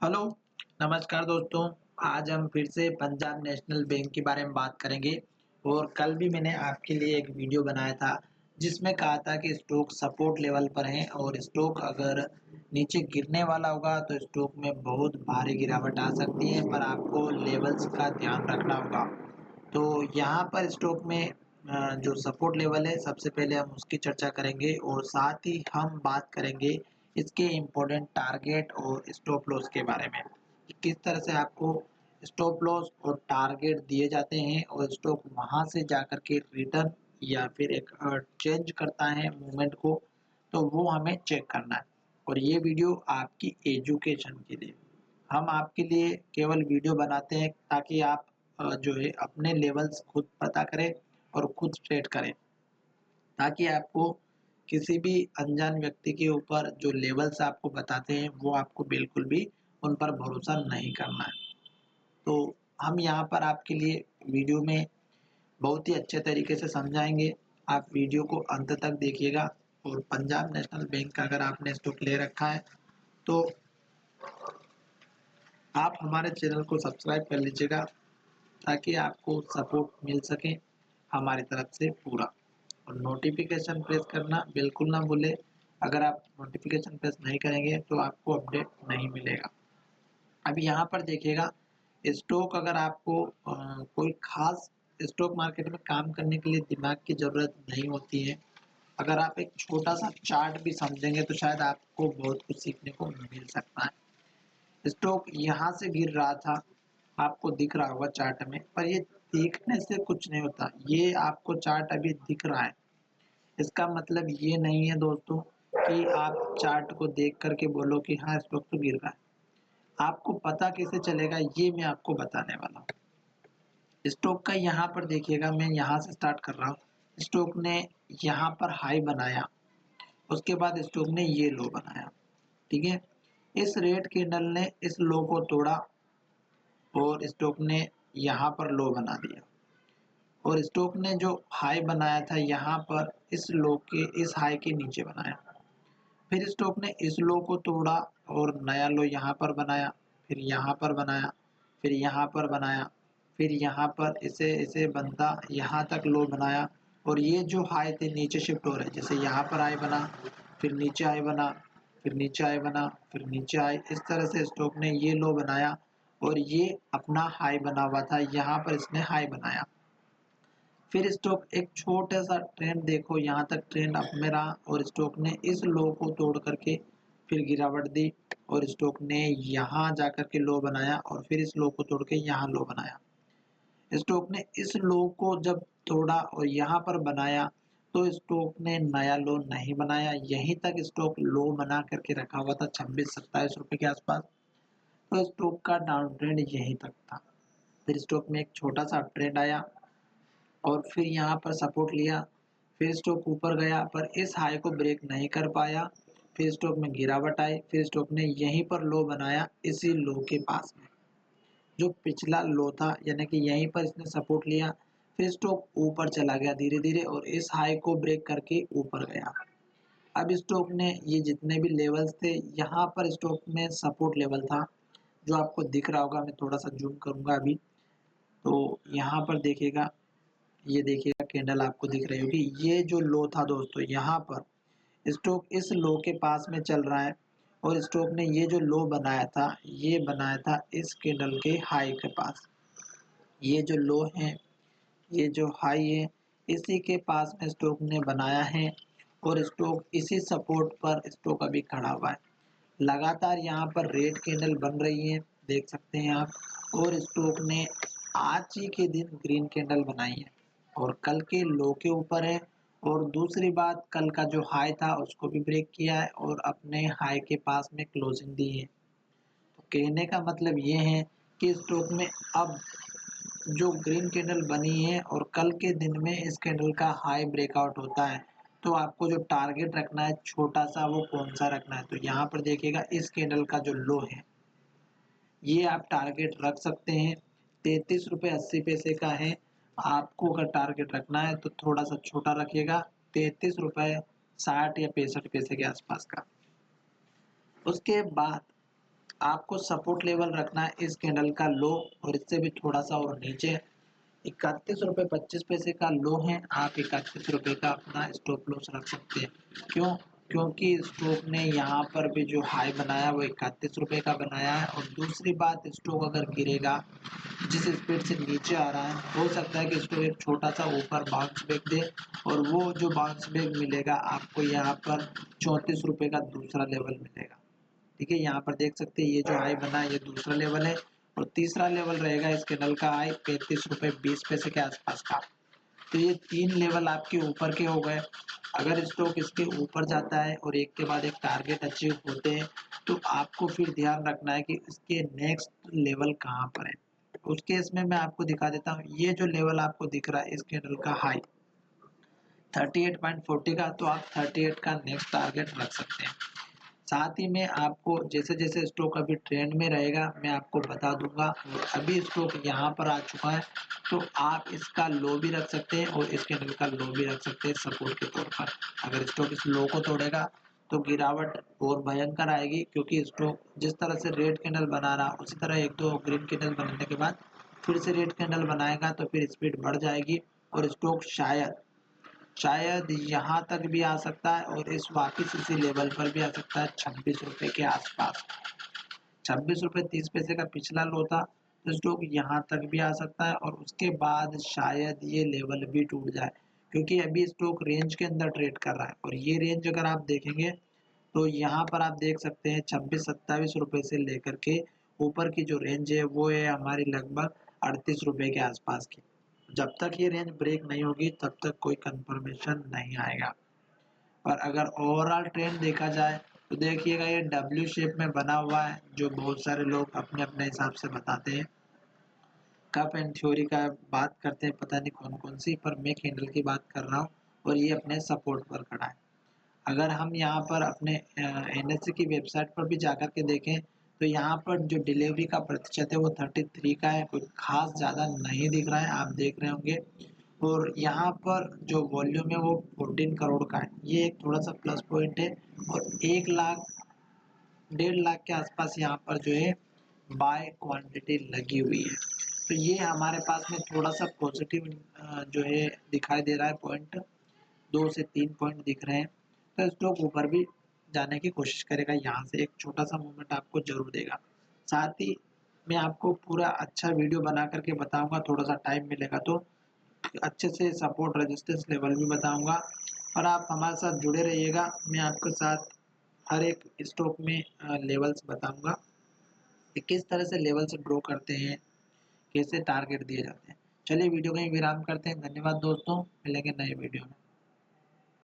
Hello, नमस्कार दोस्तों। आज हम फिर से पंजाब नेशनल बैंक के बारे में बात करेंगे और कल भी मैंने आपके लिए एक वीडियो बनाया था जिसमें कहा था कि स्टॉक सपोर्ट लेवल पर है और स्टॉक अगर नीचे गिरने वाला होगा तो स्टॉक में बहुत भारी गिरावट आ सकती है, पर आपको लेवल्स का ध्यान रखना होगा। तो यहाँ पर स्टॉक में जो सपोर्ट लेवल है, सबसे पहले हम उसकी चर्चा करेंगे और साथ ही हम बात करेंगे इसके इम्पोर्टेंट टारगेट और स्टॉप लॉस के बारे में। किस तरह से आपको स्टॉप लॉस और टारगेट दिए जाते हैं और स्टॉक वहाँ से जाकर के रिटर्न या फिर एक चेंज करता है मूवमेंट को, तो वो हमें चेक करना है। और ये वीडियो आपकी एजुकेशन के लिए, हम आपके लिए केवल वीडियो बनाते हैं ताकि आप जो है अपने लेवल्स खुद पता करें और खुद ट्रेड करें, ताकि आपको किसी भी अनजान व्यक्ति के ऊपर जो लेवल्स आपको बताते हैं वो आपको बिल्कुल भी उन पर भरोसा नहीं करना है। तो हम यहाँ पर आपके लिए वीडियो में बहुत ही अच्छे तरीके से समझाएंगे। आप वीडियो को अंत तक देखिएगा और पंजाब नेशनल बैंक का अगर आपने स्टॉक ले रखा है तो आप हमारे चैनल को सब्सक्राइब कर लीजिएगा ताकि आपको सपोर्ट मिल सके हमारी तरफ से पूरा। और नोटिफिकेशन प्रेस करना बिल्कुल ना भूले। अगर आप नोटिफिकेशन प्रेस नहीं करेंगे तो आपको अपडेट नहीं मिलेगा। अभी यहाँ पर देखिएगा, स्टॉक अगर आपको कोई खास स्टॉक मार्केट में काम करने के लिए दिमाग की ज़रूरत नहीं होती है। अगर आप एक छोटा सा चार्ट भी समझेंगे तो शायद आपको बहुत कुछ सीखने को मिल सकता है। स्टॉक यहाँ से गिर रहा था, आपको दिख रहा होगा चार्ट में, पर ये देखने से कुछ नहीं होता। ये आपको चार्ट अभी दिख रहा है, इसका मतलब ये नहीं है दोस्तों कि आप चार्ट को देख करके बोलो कि हाँ स्टॉक तो गिर रहा है। आपको पता कैसे चलेगा, ये मैं आपको बताने वाला हूँ। स्टॉक का यहाँ पर देखिएगा, मैं यहाँ से स्टार्ट कर रहा हूँ। स्टॉक ने यहाँ पर हाई बनाया, उसके बाद स्टॉक ने ये लो बनाया, ठीक है। इस रेड कैंडल ने इस लो को तोड़ा और स्टॉक ने यहाँ पर लो बना दिया और स्टॉक ने जो हाई बनाया था यहाँ पर इस लो के इस हाई के नीचे बनाया। फिर स्टॉक ने इस लो को तोड़ा और नया लो यहाँ पर बनाया, फिर यहाँ पर बनाया, फिर यहाँ पर बनाया, फिर यहाँ पर इसे इसे बनता यहाँ तक लो बनाया। और ये जो हाई थे नीचे शिफ्ट हो रहे, जैसे यहाँ पर हाई बना, फिर नीचे हाई बना, फिर नीचे हाई बना, फिर नीचे हाई, इस तरह से स्टॉक ने ये लो बनाया और ये अपना हाई बना हुआ था, यहाँ पर इसने हाई बनाया। फिर स्टॉक एक छोटा सा ट्रेंड देखो, यहाँ तक ट्रेंड अप में रहा और स्टॉक ने इस लो को तोड़ करके फिर गिरावट दी और स्टॉक ने यहाँ जाकर के लो बनाया और फिर इस लो को तोड़ के यहाँ लो बनाया। स्टॉक ने इस लो को जब तोड़ा और यहाँ पर बनाया तो स्टॉक ने नया लो नहीं बनाया, यहीं तक स्टॉक लो बना करके रखा हुआ था 26-27 रुपए के आसपास। तो स्टॉक का डाउन ट्रेंड यहीं तक था। फिर स्टॉक में एक छोटा सा ट्रेंड आया और फिर यहाँ पर सपोर्ट लिया, फिर स्टॉक ऊपर गया पर इस हाई को ब्रेक नहीं कर पाया। फिर स्टॉक में गिरावट आई, फिर स्टॉक ने यहीं पर लो बनाया इसी लो के पास में, जो पिछला लो था, यानी कि यहीं पर इसने सपोर्ट लिया। फिर स्टॉक ऊपर चला गया धीरे धीरे और इस हाई को ब्रेक करके ऊपर गया। अब स्टॉक ने ये जितने भी लेवल्स थे, यहाँ पर स्टॉक में सपोर्ट लेवल था जो आपको दिख रहा होगा। मैं थोड़ा सा जूम करूंगा अभी, तो यहाँ पर देखिएगा, ये देखिएगा कैंडल आपको दिख रही होगी। ये जो लो था दोस्तों, यहाँ पर स्टॉक इस लो के पास में चल रहा है और स्टॉक ने ये जो लो बनाया था, ये बनाया था इस कैंडल के हाई के पास। ये जो लो है, ये जो हाई है, इसी के पास में स्टॉक ने बनाया है और स्टॉक इसी सपोर्ट पर स्टॉक अभी खड़ा हुआ है। लगातार यहाँ पर रेड कैंडल बन रही है, देख सकते हैं आप। और स्टॉक ने आज ही के दिन ग्रीन कैंडल बनाई है और कल के लो के ऊपर है। और दूसरी बात, कल का जो हाई था उसको भी ब्रेक किया है और अपने हाई के पास में क्लोजिंग दी है। तो कहने का मतलब ये है कि स्टॉक में अब जो ग्रीन कैंडल बनी है और कल के दिन में इस कैंडल का हाई ब्रेकआउट होता है, तो आपको जो टारगेट रखना है छोटा सा, वो कौन सा रखना है। तो यहाँ पर देखिएगा, इस कैंडल का जो लो है ये आप टारगेट रख सकते हैं। 33 रुपये 80 पैसे का है। आपको अगर टारगेट रखना है तो थोड़ा सा छोटा रखिएगा, 33 रुपये 60 या 65 पैसे के आसपास का। उसके बाद आपको सपोर्ट लेवल रखना है इस कैंडल का लो और इससे भी थोड़ा सा और नीचे 31 रुपये 25 पैसे का लो है। आप 31 रुपये का अपना स्टॉप लॉस रख सकते हैं। क्यों? क्योंकि स्टॉक ने यहाँ पर भी जो हाई बनाया वो 31 रुपये का बनाया है। और दूसरी बात, स्टॉक अगर गिरेगा, जिस स्पीड से नीचे आ रहा है, हो सकता है कि स्टॉक एक छोटा सा ऊपर बाउंस बैक दे और वो जो बाउंस बैक मिलेगा आपको यहाँ पर 34 रुपये का दूसरा लेवल मिलेगा। ठीक है, यहाँ पर देख सकते हैं ये जो हाई बना है ये दूसरा लेवल है और तीसरा लेवल रहेगा इस कैंडल का हाई 35 रुपये 20 पैसे के आसपास का। तो ये 3 लेवल आपके ऊपर के हो गए। अगर स्टॉक इसके ऊपर जाता है और एक के बाद एक टारगेट अचीव होते हैं तो आपको फिर ध्यान रखना है कि इसके नेक्स्ट लेवल कहाँ पर है। उस केस में मैं आपको दिखा देता हूँ, ये जो लेवल आपको दिख रहा है इस कैंडल का हाई 38.40 का, तो आप 38 का नेक्स्ट टारगेट रख सकते हैं। साथ ही में आपको जैसे जैसे स्टॉक अभी ट्रेंड में रहेगा मैं आपको बता दूंगा। और अभी स्टॉक यहाँ पर आ चुका है तो आप इसका लो भी रख सकते हैं और इस कैंडल का लो भी रख सकते हैं सपोर्ट के तौर पर। अगर स्टॉक इस लो को तोड़ेगा तो गिरावट और भयंकर आएगी, क्योंकि स्टॉक जिस तरह से रेड कैंडल बना रहा उसी तरह एक दो ग्रीन कैंडल बनाने के बाद फिर से रेड कैंडल बनाएगा तो फिर स्पीड बढ़ जाएगी और स्टॉक शायद यहाँ तक भी आ सकता है और इस वापस इसी लेवल पर भी आ सकता है 26 रुपये के आसपास। 26 रुपये 30 पैसे का पिछला लो था तो स्टॉक यहाँ तक भी आ सकता है और उसके बाद शायद ये लेवल भी टूट जाए, क्योंकि अभी स्टॉक रेंज के अंदर ट्रेड कर रहा है। और ये रेंज अगर आप देखेंगे तो यहाँ पर आप देख सकते हैं 26-27 रुपये से लेकर के ऊपर की जो रेंज है वो है हमारी लगभग 38 रुपये के आसपास की। जब तक ये रेंज ब्रेक नहीं होगी तब तक कोई कंफर्मेशन नहीं आएगा। और अगर ओवरऑल ट्रेंड देखा जाए तो देखिएगा ये डब्ल्यू शेप में बना हुआ है, जो बहुत सारे लोग अपने अपने हिसाब से बताते हैं। कप एंड थ्योरी का बात करते हैं पता नहीं कौन कौन सी, पर मैं कैंडल की बात कर रहा हूँ और ये अपने सपोर्ट पर खड़ा है। अगर हम यहाँ पर अपने एनएससी की वेबसाइट पर भी जाकर के देखें तो यहाँ पर जो डिलीवरी का प्रतिशत है वो 33 का है, कोई खास ज़्यादा नहीं दिख रहा है, आप देख रहे होंगे। और यहाँ पर जो वॉल्यूम है वो 14 करोड़ का है, ये एक थोड़ा सा प्लस पॉइंट है। और 1 लाख 1.5 लाख के आसपास यहाँ पर जो है बाय क्वांटिटी लगी हुई है। तो ये हमारे पास में थोड़ा सा पॉजिटिव जो है दिखाई दे रहा है पॉइंट, 2 से 3 पॉइंट दिख रहे हैं। तो स्टॉक ऊपर भी जाने की कोशिश करेगा, यहाँ से एक छोटा सा मूवमेंट आपको जरूर देगा। साथ ही मैं आपको पूरा अच्छा वीडियो बना करके बताऊंगा, थोड़ा सा टाइम मिलेगा तो अच्छे से सपोर्ट रेजिस्टेंस लेवल भी बताऊंगा। और आप हमारे साथ जुड़े रहिएगा, मैं आपके साथ हर एक स्टॉक में लेवल्स बताऊंगा कि किस तरह से लेवल से ड्रॉ करते हैं, कैसे टारगेट दिए जाते हैं। चलिए वीडियो को यहीं विराम करते हैं। धन्यवाद दोस्तों, मिलेंगे नए वीडियो में।